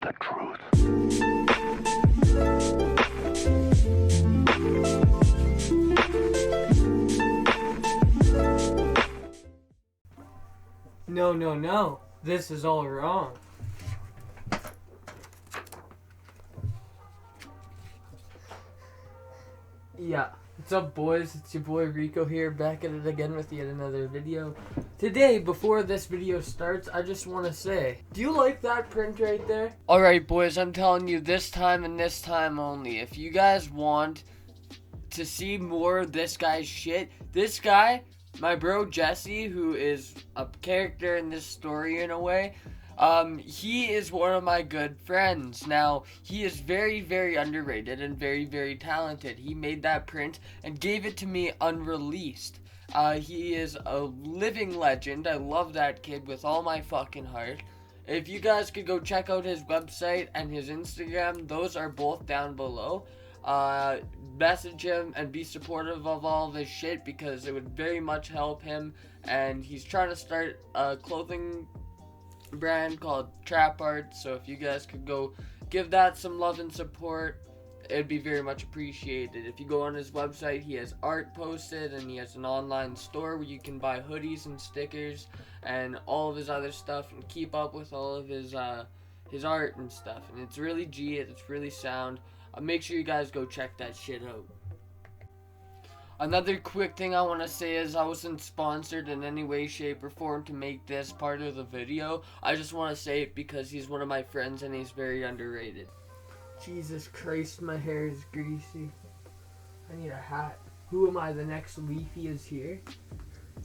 the truth. No, no, no. This is all wrong. Yeah. What's up, boys? It's your boy Rico here, back at it again with yet another video. Today, before this video starts, I just want to say, do you like that print right there? Alright, boys, I'm telling you, this time and this time only. If you guys want to see more of this guy's shit, this guy, my bro Jesse, who is a character in this story in a way, he is one of my good friends. Now, he is very, very underrated and very, very talented. He made that print and gave it to me unreleased. He is a living legend. I love that kid with all my fucking heart. If you guys could go check out his website and his Instagram, those are both down below. Message him and be supportive of all this shit because it would very much help him. And he's trying to start a clothing brand called Trap Art, so if you guys could go give that some love and support, it'd be very much appreciated. If you go on his website, he has art posted and he has an online store where you can buy hoodies and stickers and all of his other stuff and keep up with all of his art and stuff, and it's really it's really sound. Make sure you guys go check that shit out. Another quick thing I want to say is I wasn't sponsored in any way, shape, or form to make this part of the video. I just want to say it because he's one of my friends and he's very underrated. Jesus Christ, my hair is greasy. I need a hat. Who am I, the next Leafy is here?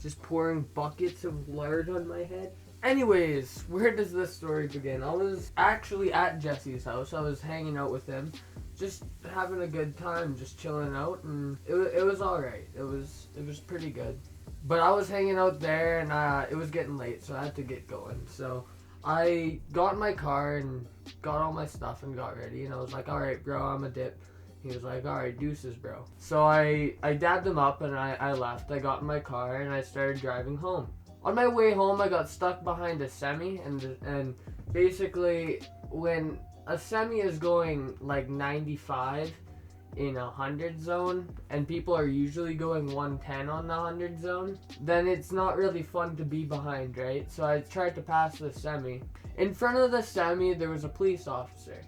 Just pouring buckets of lard on my head? Anyways, where does this story begin? I was actually at Jesse's house. I was hanging out with him. Just having a good time, just chilling out, and it was alright. It was pretty good. But I was hanging out there, and it was getting late, so I had to get going. So I got in my car and got all my stuff and got ready, and I was like, alright, bro, I'm a dip. He was like, alright, deuces, bro. So I dabbed him up, and I left. I got in my car, and I started driving home. On my way home, I got stuck behind a semi, and basically, when a semi is going like 95 in 100 zone, and people are usually going 110 on the 100 zone, then it's not really fun to be behind, right? So I tried to pass the semi. In front of the semi, there was a police officer.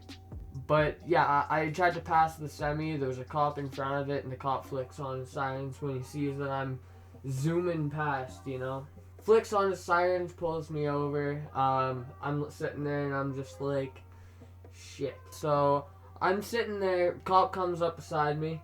But yeah, I tried to pass the semi, there was a cop in front of it, and the cop flicks on his sirens when he sees that I'm zooming past, you know? Flicks on his sirens, pulls me over. I'm sitting there and I'm just like, shit. So I'm sitting there, cop comes up beside me,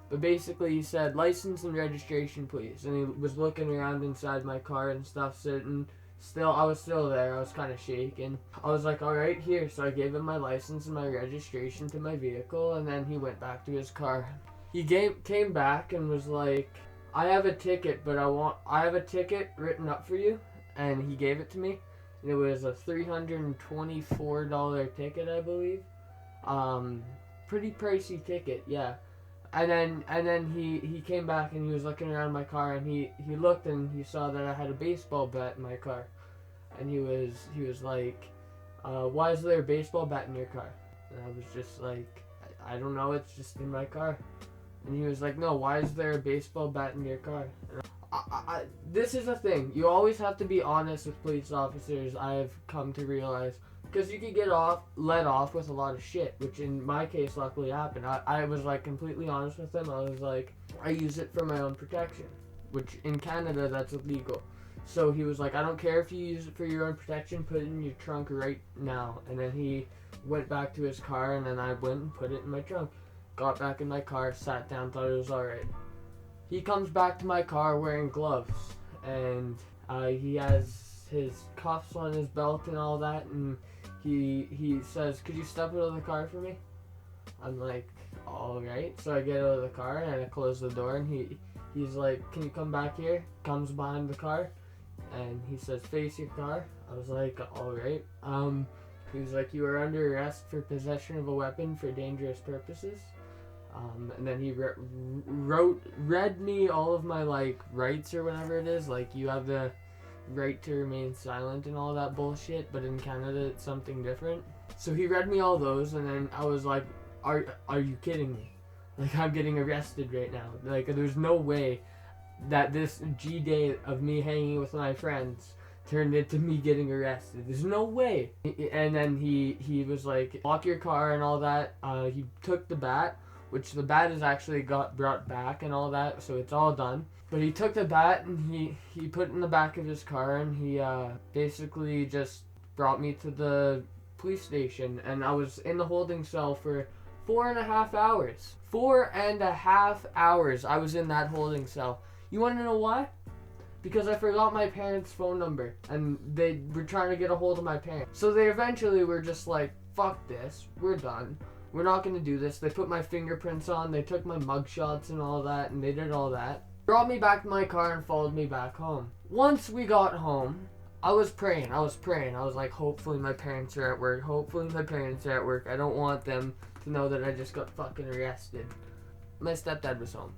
but basically he said, license and registration please, and he was looking around inside my car and stuff, sitting still. I was still there, I was kind of shaking. I was like, alright, here. So I gave him my license and my registration to my vehicle, and then he went back to his car. He came back and was like, I have a ticket, but I have a ticket written up for you, and he gave it to me. It was a $324 ticket, I believe. Pretty pricey ticket, yeah. And then he came back and he was looking around my car, and he looked and he saw that I had a baseball bat in my car, and he was like, why is there a baseball bat in your car? And I was just like, I don't know, it's just in my car. And he was like, no, why is there a baseball bat in your car? And this is a thing. You always have to be honest with police officers, I have come to realize. Because you could get let off with a lot of shit, which in my case luckily happened. I was like completely honest with him. I was like, I use it for my own protection. Which in Canada, that's illegal. So he was like, I don't care if you use it for your own protection, put it in your trunk right now. And then he went back to his car, and then I went and put it in my trunk. Got back in my car, sat down, thought it was alright. He comes back to my car wearing gloves, and he has his cuffs on his belt and all that, and he says, could you step out of the car for me? I'm like, alright. So I get out of the car and I close the door, and he's like, can you come back here? Comes behind the car, and he says, face your car. I was like, alright. He was like, you are under arrest for possession of a weapon for dangerous purposes. And then he read me all of my, like, rights or whatever it is. Like, you have the right to remain silent and all that bullshit, but in Canada it's something different. So he read me all those, and then I was like, are you kidding me? Like, I'm getting arrested right now. Like, there's no way that this G day of me hanging with my friends turned into me getting arrested. There's no way. And then he was like, lock your car and all that. He took the bat, which the bat is actually got brought back and all that, so it's all done. But he took the bat and he put it in the back of his car, and he basically just brought me to the police station, and I was in the holding cell for 4.5 hours. 4.5 hours I was in that holding cell. You want to know why? Because I forgot my parents' phone number, and they were trying to get a hold of my parents. So they eventually were just like, fuck this, we're done. We're not going to do this. They put my fingerprints on, they took my mugshots and all that, and they did all that. Brought me back to my car and followed me back home. Once we got home, I was praying. I was like, hopefully my parents are at work. I don't want them to know that I just got fucking arrested. My stepdad was home.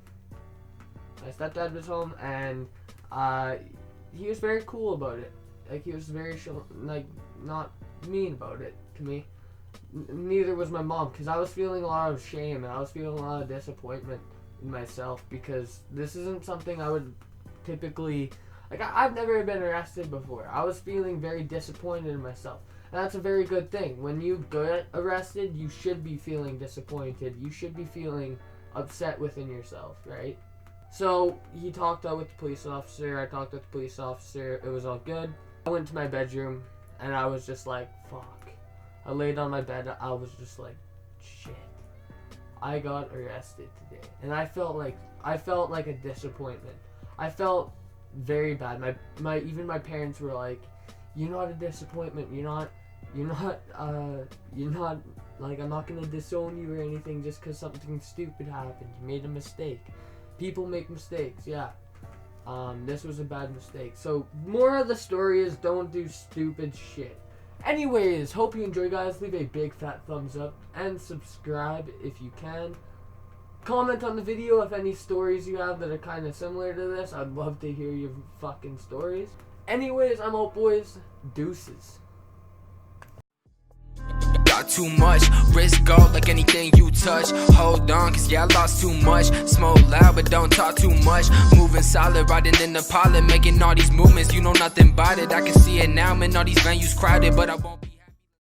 And he was very cool about it. Like, he was very not mean about it to me. Neither was my mom, because I was feeling a lot of shame and I was feeling a lot of disappointment in myself, because this isn't something I would typically, like, I've never been arrested before. I was feeling very disappointed in myself, and that's a very good thing. When you get arrested, you should be feeling disappointed. You should be feeling upset within yourself, right? So he talked out with the police officer. I talked with the police officer. It was all good. I went to my bedroom and I was just like, fuck. I laid on my bed. I was just like, shit. I got arrested today. And I felt like a disappointment. I felt very bad. Even my parents were like, you're not a disappointment. You're not like, I'm not gonna disown you or anything just because something stupid happened. You made a mistake. People make mistakes, yeah. This was a bad mistake. So, more of the story is, don't do stupid shit. Anyways, hope you enjoy, guys. Leave a big fat thumbs up and subscribe if you can. Comment on the video if any stories you have that are kind of similar to this. I'd love to hear your fucking stories. Anyways, I'm out, boys. Deuces. Got too much, risk go like anything you touch. Hold on, cause yeah, I lost too much. Smoke loud, but don't talk too much. Moving solid, riding in the pilot, making all these movements. You know nothing about it, I can see it now, man, all these venues crowded, but I won't